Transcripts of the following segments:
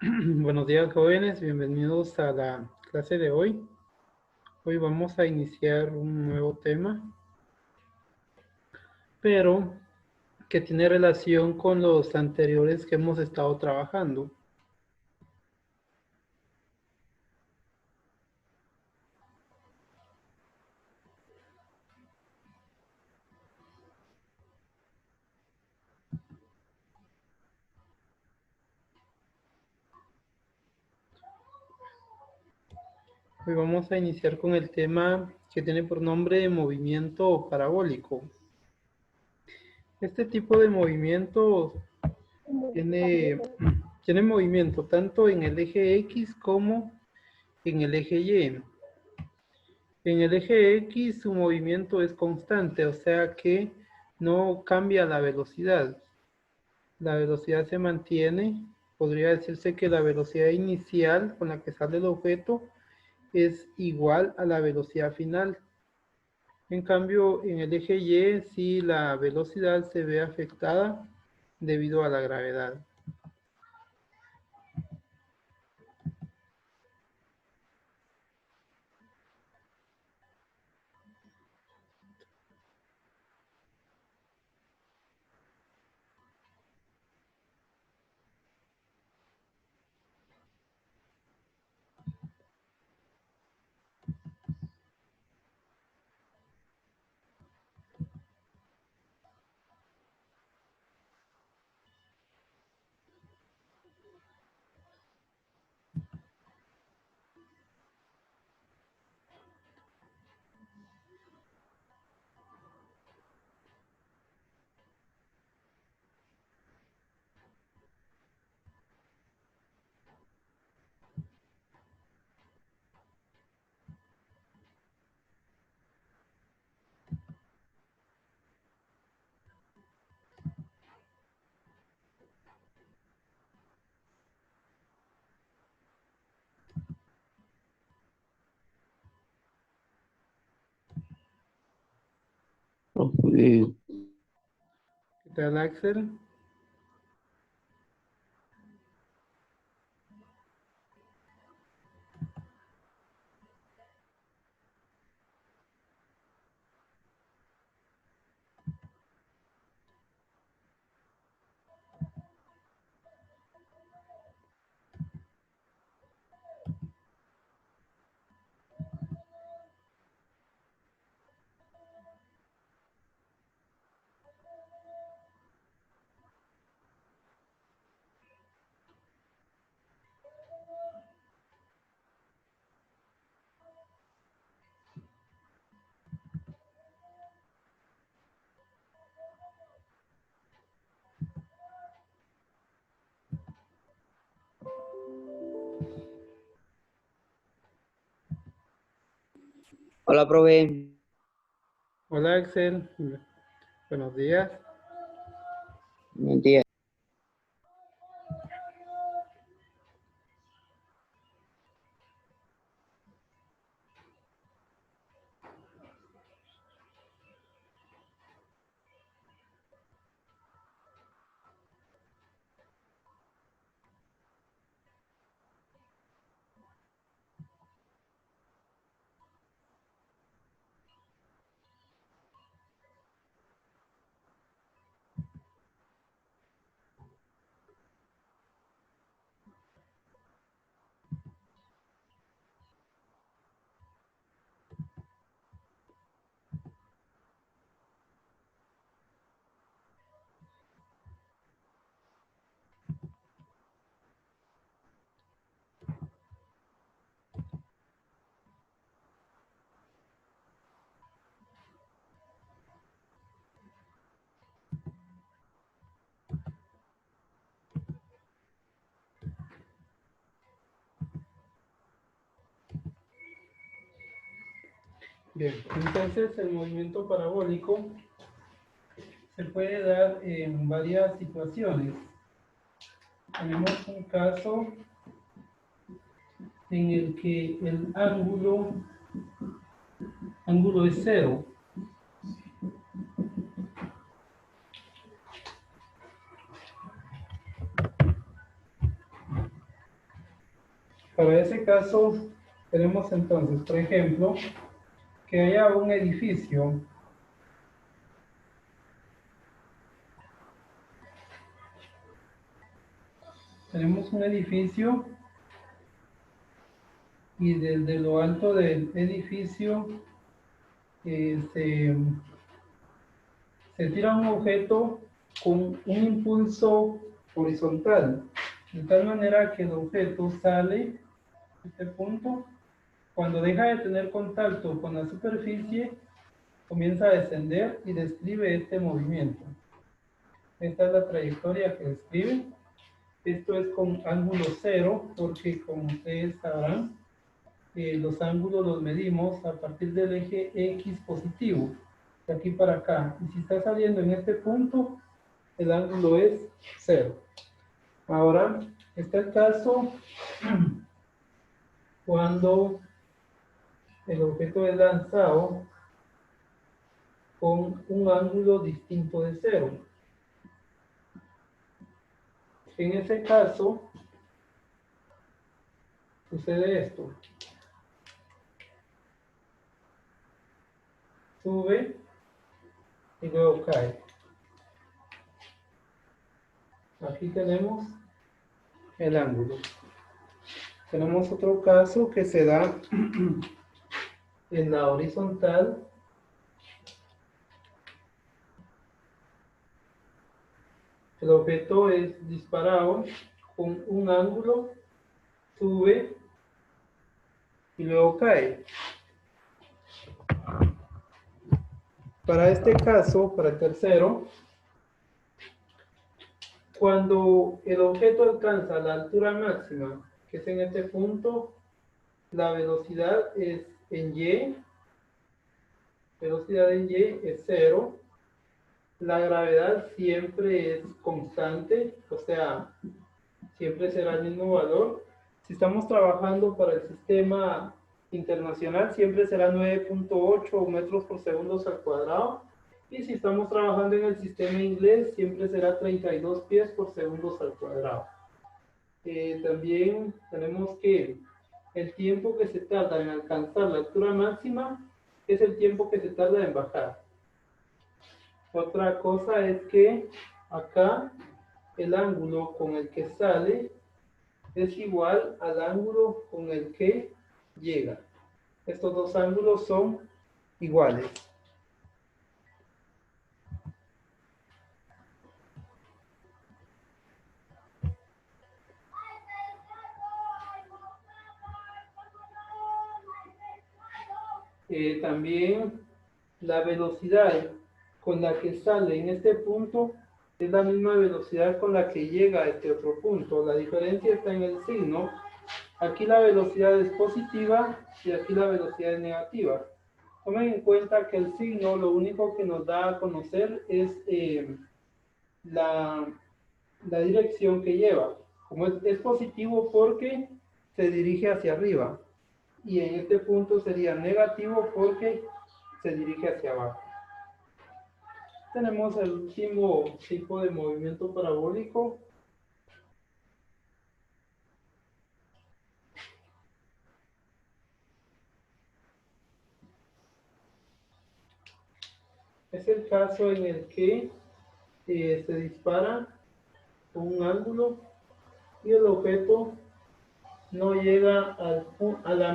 Buenos días, jóvenes, bienvenidos a la clase de hoy. Hoy vamos a iniciar un nuevo tema, pero que tiene relación con los anteriores que hemos estado trabajando. Hoy vamos a iniciar con el tema que tiene por nombre movimiento parabólico. Este tipo de movimiento tiene movimiento tanto en el eje X como en el eje Y. En el eje X su movimiento es constante, o sea que no cambia la velocidad. La velocidad se mantiene. Podría decirse que la velocidad inicial con la que sale el objeto es igual a la velocidad final. En cambio, en el eje Y sí la velocidad se ve afectada debido a la gravedad. Profe, ¿Qué tal, Axel? hola, profe. Hola, Axel. Buenos días. Buen día. Bien, entonces el movimiento parabólico se puede dar en varias situaciones. Tenemos un caso en el que el ángulo es cero. Para ese caso, tenemos entonces, por ejemplo, que haya un edificio. Tenemos un edificio y desde lo alto del edificio se tira un objeto con un impulso horizontal, de tal manera que el objeto sale de este punto. Cuando deja de tener contacto con la superficie, comienza a descender y describe este movimiento. Esta es la trayectoria que describe. Esto es con ángulo cero, porque como ustedes sabrán, los ángulos los medimos a partir del eje X positivo, de aquí para acá. Y si está saliendo en este punto, el ángulo es cero. Ahora, está el caso cuando el objeto es lanzado con un ángulo distinto de cero. En ese caso, sucede esto. Sube y luego cae. Aquí tenemos el ángulo. Tenemos otro caso que se da en la horizontal. El objeto es disparado con un ángulo, sube y luego cae. Para este caso, para el tercero, cuando el objeto alcanza la altura máxima, que es en este punto, la velocidad es en Y, velocidad en Y es cero, la gravedad siempre es constante, o sea, siempre será el mismo valor. Si estamos trabajando para el sistema internacional, siempre será 9.8 metros por segundo al cuadrado. Y si estamos trabajando en el sistema inglés, siempre será 32 pies por segundo al cuadrado. También tenemos que el tiempo que se tarda en alcanzar la altura máxima es el tiempo que se tarda en bajar. Otra cosa es que acá el ángulo con el que sale es igual al ángulo con el que llega. Estos dos ángulos son iguales. También la velocidad con la que sale en este punto es la misma velocidad con la que llega a este otro punto. La diferencia está en el signo. Aquí la velocidad es positiva y aquí la velocidad es negativa. Tomen en cuenta que el signo lo único que nos da a conocer es la dirección que lleva. Como es positivo porque se dirige hacia arriba. Y en este punto sería negativo porque se dirige hacia abajo. Tenemos el último tipo de movimiento parabólico. Es el caso en el que se dispara con un ángulo y el objeto no llega al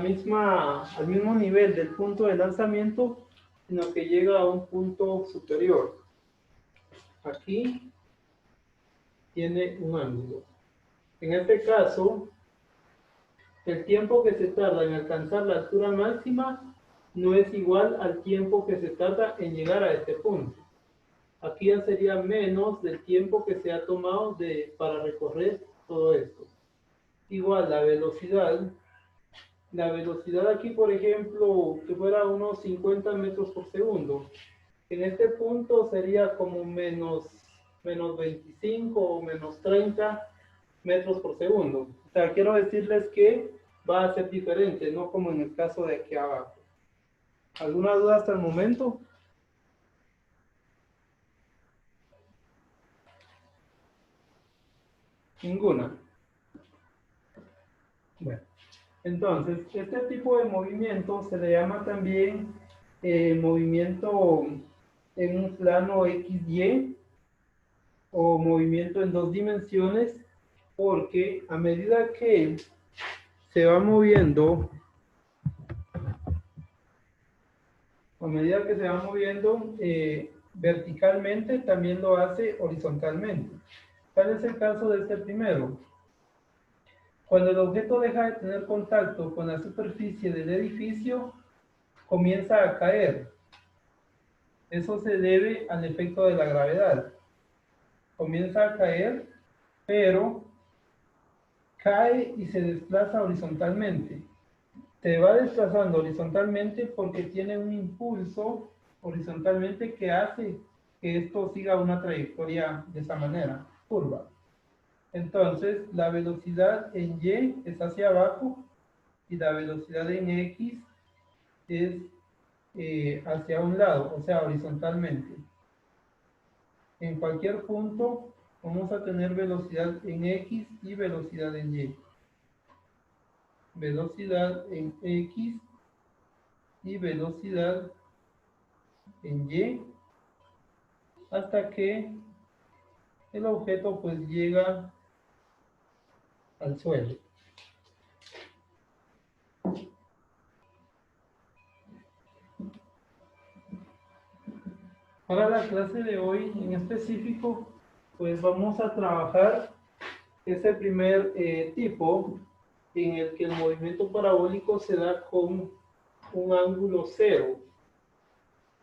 mismo nivel del punto de lanzamiento, sino que llega a un punto superior. Aquí tiene un ángulo. En este caso, el tiempo que se tarda en alcanzar la altura máxima no es igual al tiempo que se tarda en llegar a este punto. Aquí ya sería menos del tiempo que se ha tomado para recorrer todo esto. Igual la velocidad aquí, por ejemplo, que fuera unos 50 metros por segundo. En este punto sería como menos 25 o menos 30 metros por segundo. O sea, quiero decirles que va a ser diferente, no como en el caso de aquí abajo. ¿Alguna duda hasta el momento? Ninguna. Bueno. Entonces, este tipo de movimiento se le llama también movimiento en un plano XY o movimiento en dos dimensiones, porque a medida que se va moviendo, verticalmente, también lo hace horizontalmente. ¿Cuál es el caso de este primero? Cuando el objeto deja de tener contacto con la superficie del edificio, comienza a caer. Eso se debe al efecto de la gravedad. Comienza a caer, pero cae y se desplaza horizontalmente. Se va desplazando horizontalmente porque tiene un impulso horizontalmente que hace que esto siga una trayectoria de esa manera, curva. Entonces, la velocidad en Y es hacia abajo y la velocidad en X es hacia un lado, o sea, horizontalmente. En cualquier punto vamos a tener velocidad en X y velocidad en Y. Velocidad en X y velocidad en Y hasta que el objeto pues llega al suelo. Para la clase de hoy en específico, pues vamos a trabajar ese primer tipo en el que el movimiento parabólico se da con un ángulo cero.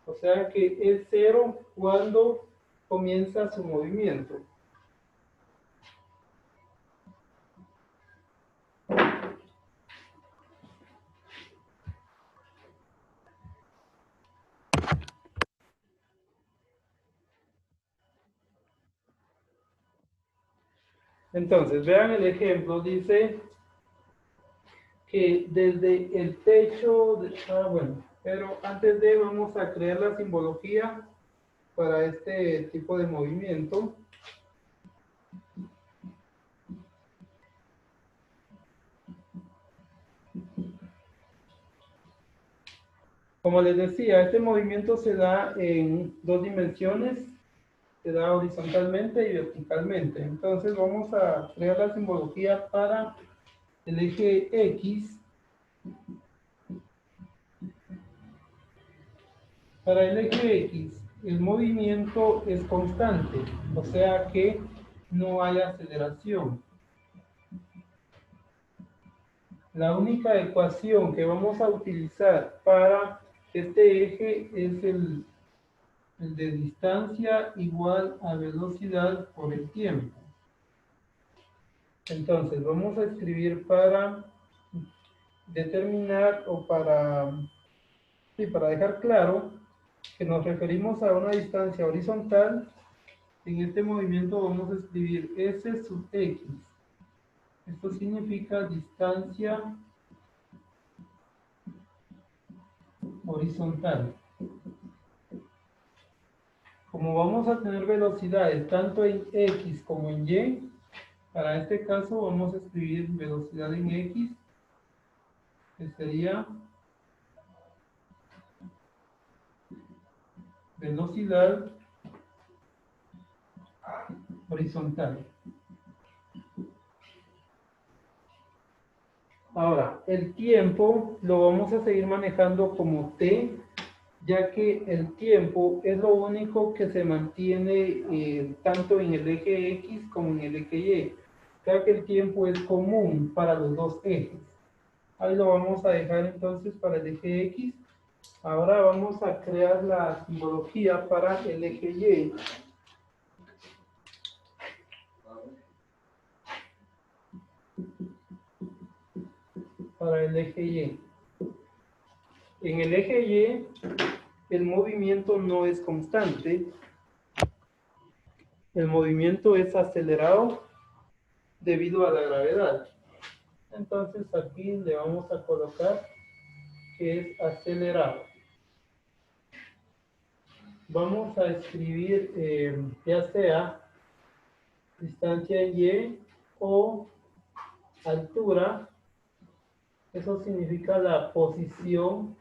O sea que es cero cuando comienza su movimiento. Entonces, vean el ejemplo, dice que desde el techo, bueno, pero antes de vamos a crear la simbología para este tipo de movimiento. Como les decía, este movimiento se da en dos dimensiones, se da horizontalmente y verticalmente. Entonces vamos a crear la simbología para el eje X. Para el eje X, el movimiento es constante, o sea que no hay aceleración. La única ecuación que vamos a utilizar para este eje es el de distancia igual a velocidad por el tiempo. Entonces, vamos a escribir para determinar o para dejar claro que nos referimos a una distancia horizontal. En este movimiento vamos a escribir S sub X. Esto significa distancia horizontal. Como vamos a tener velocidades tanto en X como en Y, para este caso vamos a escribir velocidad en X, que sería velocidad horizontal. Ahora, el tiempo lo vamos a seguir manejando como t, ya que el tiempo es lo único que se mantiene tanto en el eje X como en el eje Y, ya que el tiempo es común para los dos ejes. Ahí lo vamos a dejar entonces para el eje X. Ahora vamos a crear la simbología para el eje Y. Para el eje Y. En el eje Y, el movimiento no es constante. El movimiento es acelerado debido a la gravedad. Entonces aquí le vamos a colocar que es acelerado. Vamos a escribir ya sea distancia en Y o altura Eso significa la posición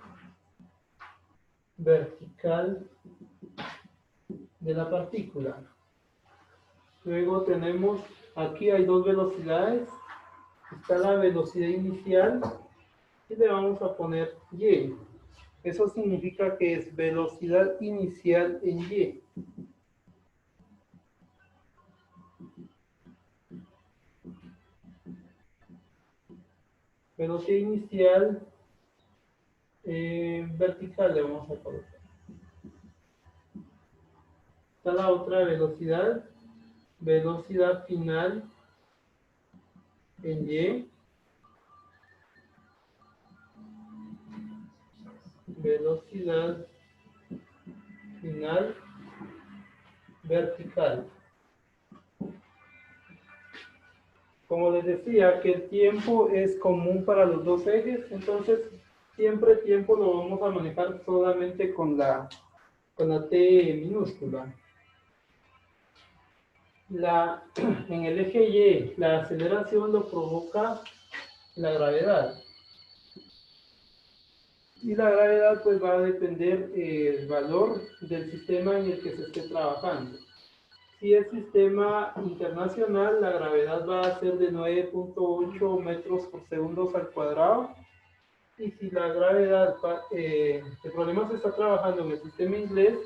vertical de la partícula. Luego tenemos, aquí hay dos velocidades. Está la velocidad inicial y le vamos a poner y. Eso significa que es velocidad inicial en y. Velocidad inicial vertical le vamos a colocar. Está la otra velocidad, velocidad final en y. Velocidad final vertical. Como les decía, que el tiempo es común para los dos ejes, entonces siempre tiempo lo vamos a manejar solamente con la T minúscula. En el eje Y, la aceleración lo provoca la gravedad. Y la gravedad pues va a depender el valor del sistema en el que se esté trabajando. Si es sistema internacional, la gravedad va a ser de 9.8 metros por segundo al cuadrado. Y si la gravedad, el problema se está trabajando en el sistema inglés,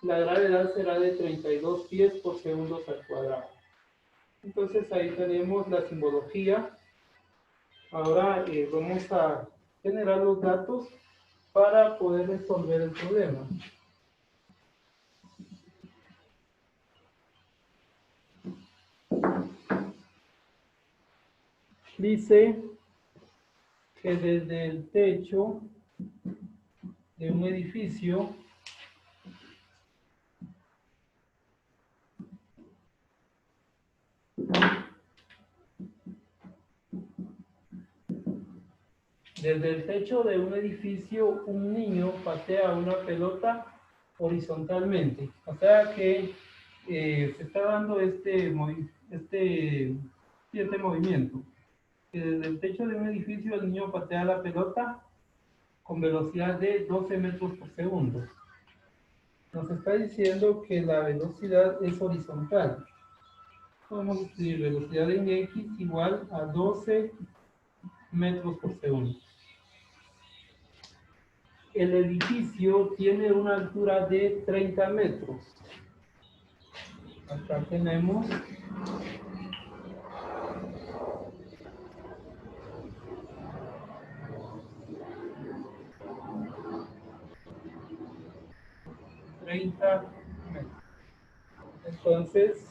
la gravedad será de 32 pies por segundo al cuadrado. Entonces ahí tenemos la simbología. Ahora vamos a generar los datos para poder resolver el problema. Dice que desde el techo de un edificio un niño patea una pelota horizontalmente. O sea que se está dando este movimiento. Que desde el techo de un edificio el niño patea la pelota con velocidad de 12 metros por segundo. Nos está diciendo que la velocidad es horizontal. Podemos escribir velocidad en X igual a 12 metros por segundo. El edificio tiene una altura de 30 metros. Acá tenemos metros. Entonces,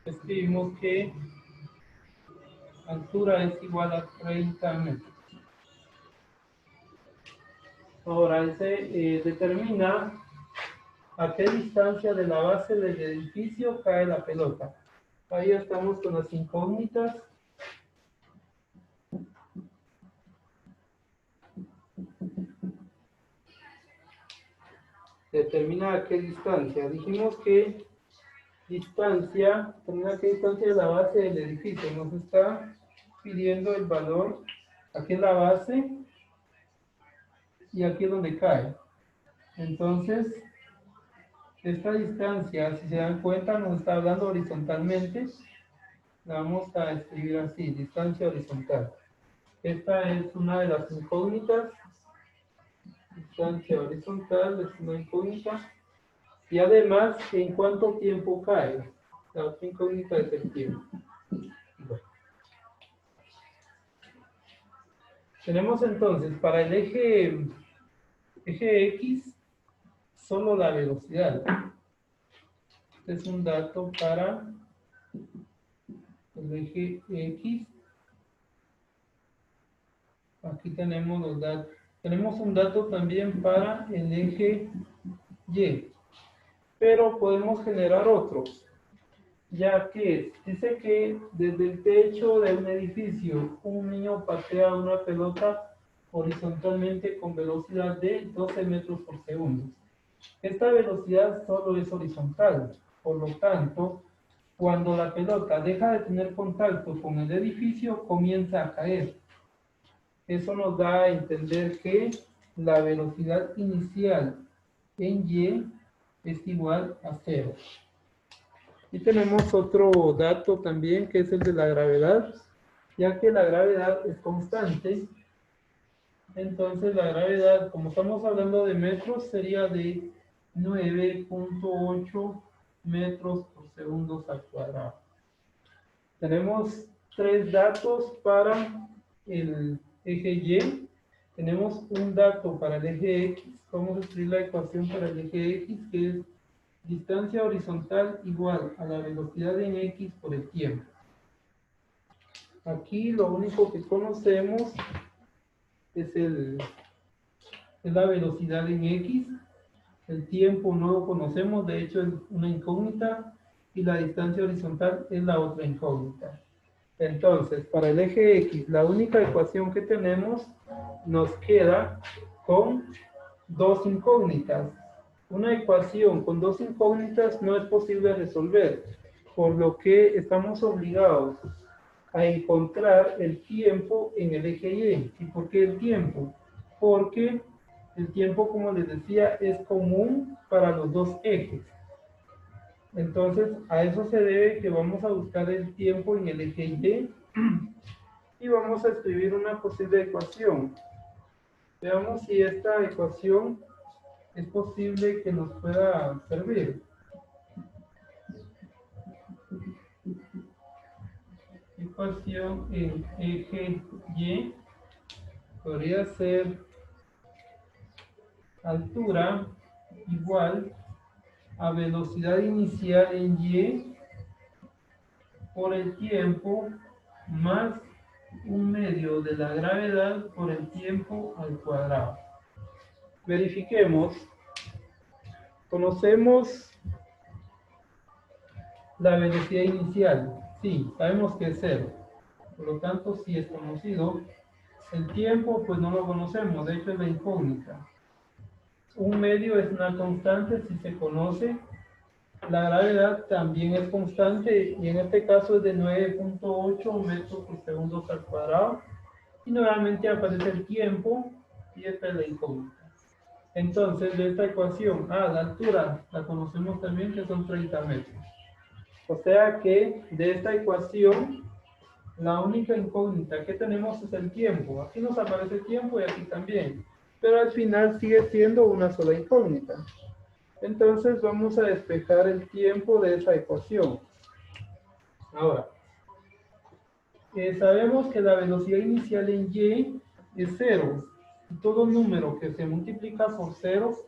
escribimos que altura es igual a 30 metros. Ahora, se determina a qué distancia de la base del edificio cae la pelota. Ahí estamos con las incógnitas. Determina a qué distancia. Dijimos que determina qué distancia de la base del edificio. Nos está pidiendo el valor aquí en la base y aquí es donde cae. Entonces, esta distancia, si se dan cuenta, nos está hablando horizontalmente. La vamos a escribir así, distancia horizontal. Esta es una de las incógnitas. Distancia horizontal es una incógnita. Y además, ¿en cuánto tiempo cae? La otra incógnita es el tiempo. Bueno. Tenemos entonces para el eje X solo la velocidad. Este es un dato para el eje X. Aquí tenemos los datos. Tenemos un dato también para el eje Y. Pero podemos generar otros. Ya que dice que desde el techo de un edificio un niño patea una pelota horizontalmente con velocidad de 12 metros por segundo. Esta velocidad solo es horizontal, por lo tanto, cuando la pelota deja de tener contacto con el edificio, comienza a caer. Eso nos da a entender que la velocidad inicial en Y es igual a 0. Y tenemos otro dato también, que es el de la gravedad, ya que la gravedad es constante. Entonces la gravedad, como estamos hablando de metros, sería de 9.8 metros por segundo al cuadrado. Tenemos tres datos para el eje Y. Tenemos un dato para el eje X. Vamos a escribir la ecuación para el eje X, que es distancia horizontal igual a la velocidad en X por el tiempo. Aquí lo único que conocemos es la velocidad en X. El tiempo no lo conocemos, de hecho es una incógnita, y la distancia horizontal es la otra incógnita. Entonces, para el eje X, la única ecuación que tenemos nos queda con dos incógnitas. Una ecuación con dos incógnitas no es posible resolver, por lo que estamos obligados a encontrar el tiempo en el eje Y. ¿Y por qué el tiempo? Porque el tiempo, como les decía, es común para los dos ejes. Entonces, a eso se debe que vamos a buscar el tiempo en el eje Y y vamos a escribir una posible ecuación. Veamos si esta ecuación es posible que nos pueda servir. Ecuación en eje Y podría ser altura igual a velocidad inicial en Y por el tiempo más un medio de la gravedad por el tiempo al cuadrado. Verifiquemos. Conocemos la velocidad inicial. Sí, sabemos que es 0. Por lo tanto, sí es conocido. El tiempo, pues no lo conocemos. De hecho, es la incógnita. Un medio es una constante si se conoce. La gravedad también es constante y en este caso es de 9.8 metros por segundo al cuadrado. Y nuevamente aparece el tiempo y esta es la incógnita. Entonces, de esta ecuación, la altura la conocemos también, que son 30 metros. O sea que de esta ecuación, la única incógnita que tenemos es el tiempo. Aquí nos aparece el tiempo y aquí también. Pero al final sigue siendo una sola incógnita. Entonces vamos a despejar el tiempo de esa ecuación. Ahora, sabemos que la velocidad inicial en Y es 0. Y todo número que se multiplica por 0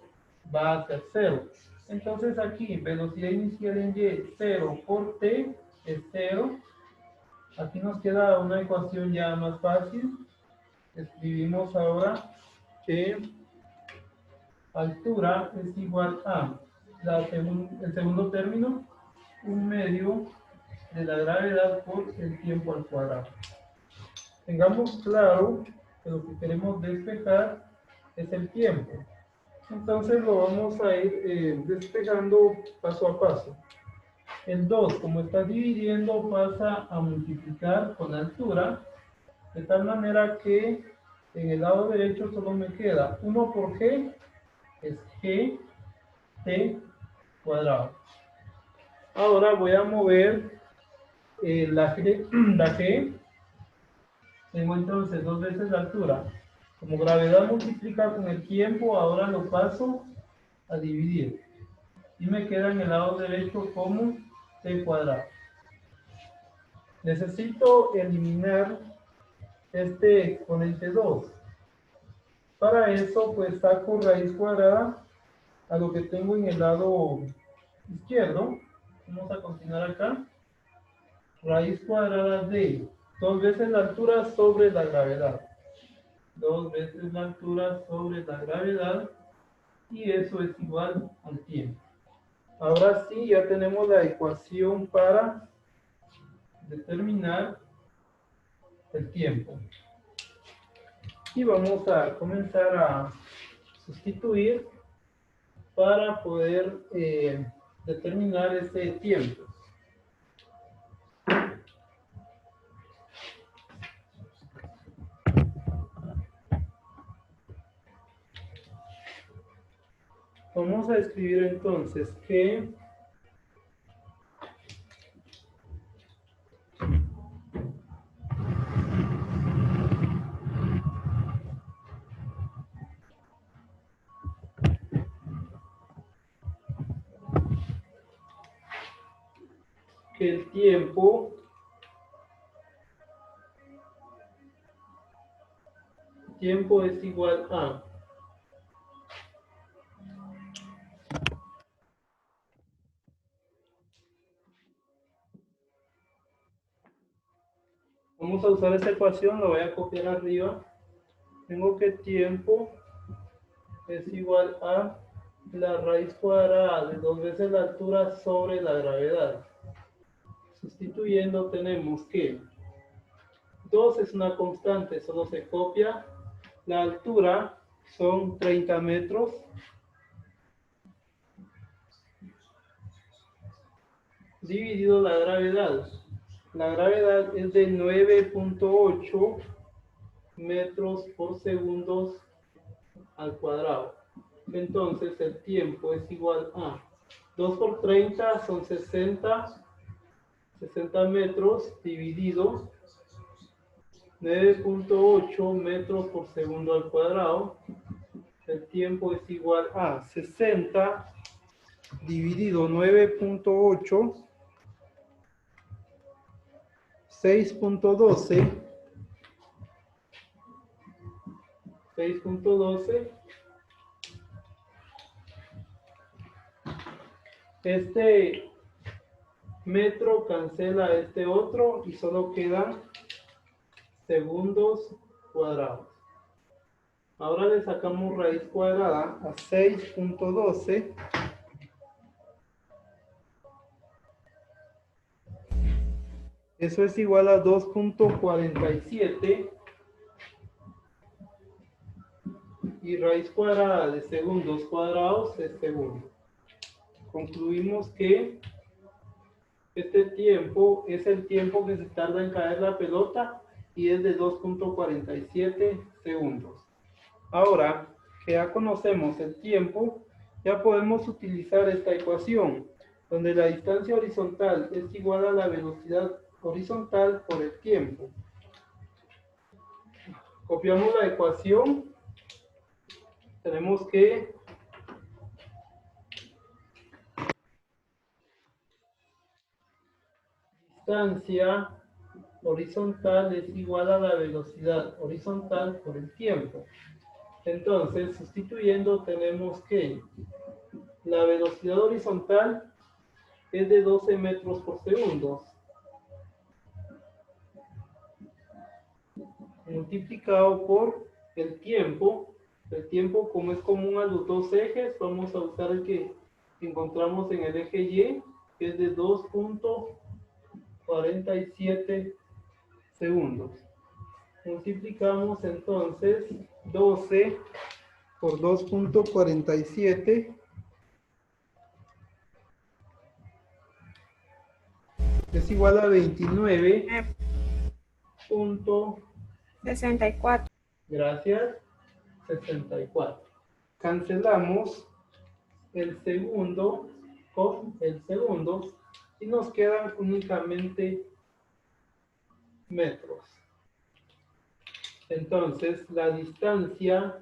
va a ser 0. Entonces aquí, velocidad inicial en Y, 0 por T es 0. Aquí nos queda una ecuación ya más fácil. Escribimos ahora que altura es igual a el segundo término, un medio de la gravedad por el tiempo al cuadrado. Tengamos claro que lo que queremos despejar es el tiempo. Entonces lo vamos a ir despejando paso a paso. El 2, como está dividiendo, pasa a multiplicar con la altura, de tal manera que en el lado derecho solo me queda 1 por g, es g, t cuadrado. Ahora voy a mover la g, tengo entonces 2 veces la altura. Como gravedad multiplica con el tiempo, ahora lo paso a dividir. Y me queda en el lado derecho como t cuadrado. Necesito eliminar este exponente 2. Para eso, pues saco raíz cuadrada a lo que tengo en el lado izquierdo. Vamos a continuar acá. Raíz cuadrada de 2 veces la altura sobre la gravedad. 2 veces la altura sobre la gravedad. Y eso es igual al tiempo. Ahora sí, ya tenemos la ecuación para determinar el tiempo. Y vamos a comenzar a sustituir para poder determinar ese tiempo. Vamos a escribir entonces que el tiempo es igual a vamos a usar esta ecuación, lo voy a copiar arriba. Tengo que tiempo es igual a la raíz cuadrada de 2 veces la altura sobre la gravedad. Sustituyendo tenemos que 2 es una constante, solo se copia. La altura son 30 metros. Dividido la gravedad. La gravedad es de 9.8 metros por segundo al cuadrado. Entonces el tiempo es igual a 2 por 30 son 60 metros dividido 9.8 metros por segundo al cuadrado. El tiempo es igual a 60 dividido 9.8, 6.12, 6.12. Este metro cancela este otro y solo quedan segundos cuadrados. Ahora le sacamos raíz cuadrada a 6.12. Eso es igual a 2.47. Y raíz cuadrada de segundos cuadrados es segundo. Concluimos que este tiempo es el tiempo que se tarda en caer la pelota y es de 2.47 segundos. Ahora que ya conocemos el tiempo, ya podemos utilizar esta ecuación, donde la distancia horizontal es igual a la velocidad horizontal por el tiempo. Copiamos la ecuación. Tenemos que distancia horizontal es igual a la velocidad horizontal por el tiempo. Entonces, sustituyendo, tenemos que la velocidad horizontal es de 12 metros por segundo. Multiplicado por el tiempo. El tiempo, como es común a los dos ejes, vamos a usar el que encontramos en el eje Y, que es de 2.47 segundos. Multiplicamos entonces 12 por 2.47 es igual a 29.64. Gracias, 64. Cancelamos el segundo con el segundo y nos quedan únicamente metros. Entonces, la distancia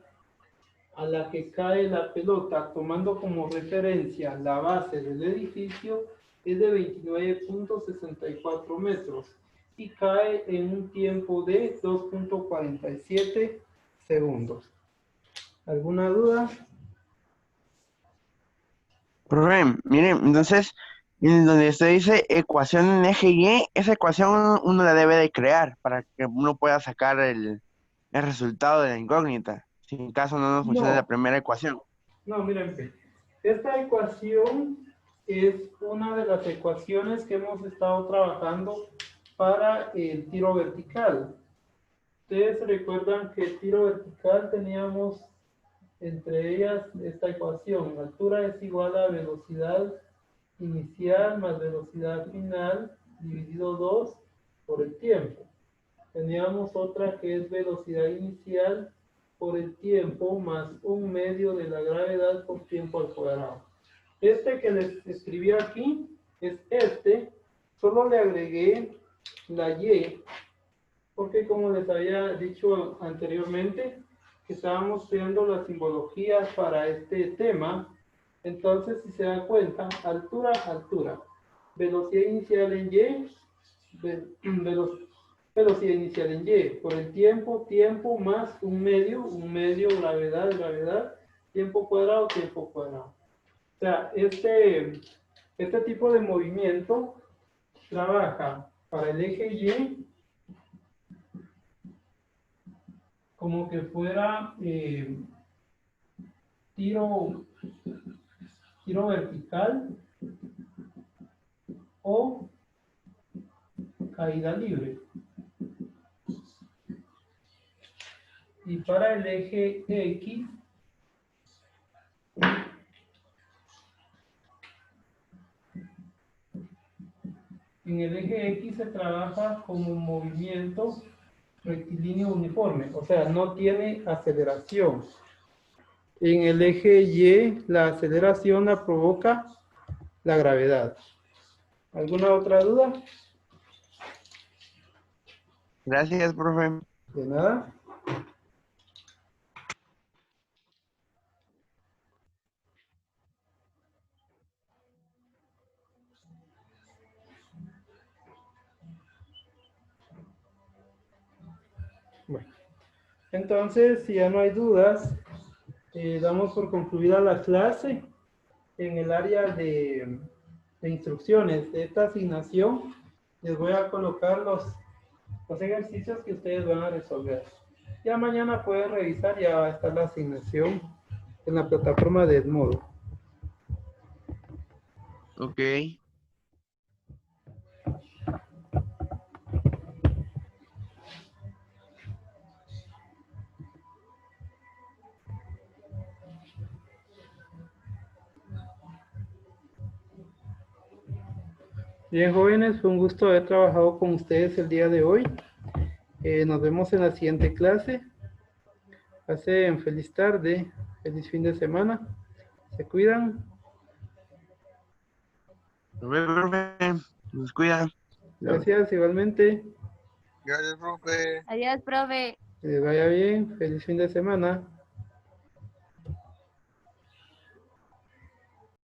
a la que cae la pelota, tomando como referencia la base del edificio, es de 29.64 metros y cae en un tiempo de 2.47 segundos. ¿Alguna duda? Profe, miren, entonces, en donde usted dice ecuación en eje Y, esa ecuación uno la debe de crear para que uno pueda sacar el resultado de la incógnita, si en caso no nos funciona la primera ecuación. No, miren, esta ecuación es una de las ecuaciones que hemos estado trabajando para el tiro vertical. Ustedes recuerdan que el tiro vertical teníamos entre ellas esta ecuación. La altura es igual a velocidad inicial más velocidad final dividido 2 por el tiempo. Teníamos otra que es velocidad inicial por el tiempo más 1/2 de la gravedad por tiempo al cuadrado. Este que les escribí aquí es este, solo le agregué la y, porque como les había dicho anteriormente, que estábamos creando las simbologías para este tema. Entonces, si se dan cuenta, altura, altura, velocidad inicial en y, velocidad inicial en y, por el tiempo, tiempo más 1/2, gravedad, gravedad, tiempo cuadrado. O sea, este tipo de movimiento trabaja para el eje Y como que fuera tiro vertical o caída libre. Y para el eje X, en el eje X se trabaja como un movimiento rectilíneo uniforme, o sea, no tiene aceleración. En el eje Y, la aceleración la provoca la gravedad. ¿Alguna otra duda? Gracias, profe. De nada. Bueno, entonces, si ya no hay dudas, damos por concluida la clase. En el área de instrucciones de esta asignación, les voy a colocar los ejercicios que ustedes van a resolver. Ya mañana pueden revisar, ya va a estar la asignación en la plataforma de Edmodo. Ok. Bien, jóvenes, fue un gusto haber trabajado con ustedes el día de hoy. Nos vemos en la siguiente clase. Pasen feliz tarde, feliz fin de semana. Se cuidan. Profe, nos cuida. Gracias, igualmente. Gracias, profe. Adiós, profe. Que les vaya bien, feliz fin de semana.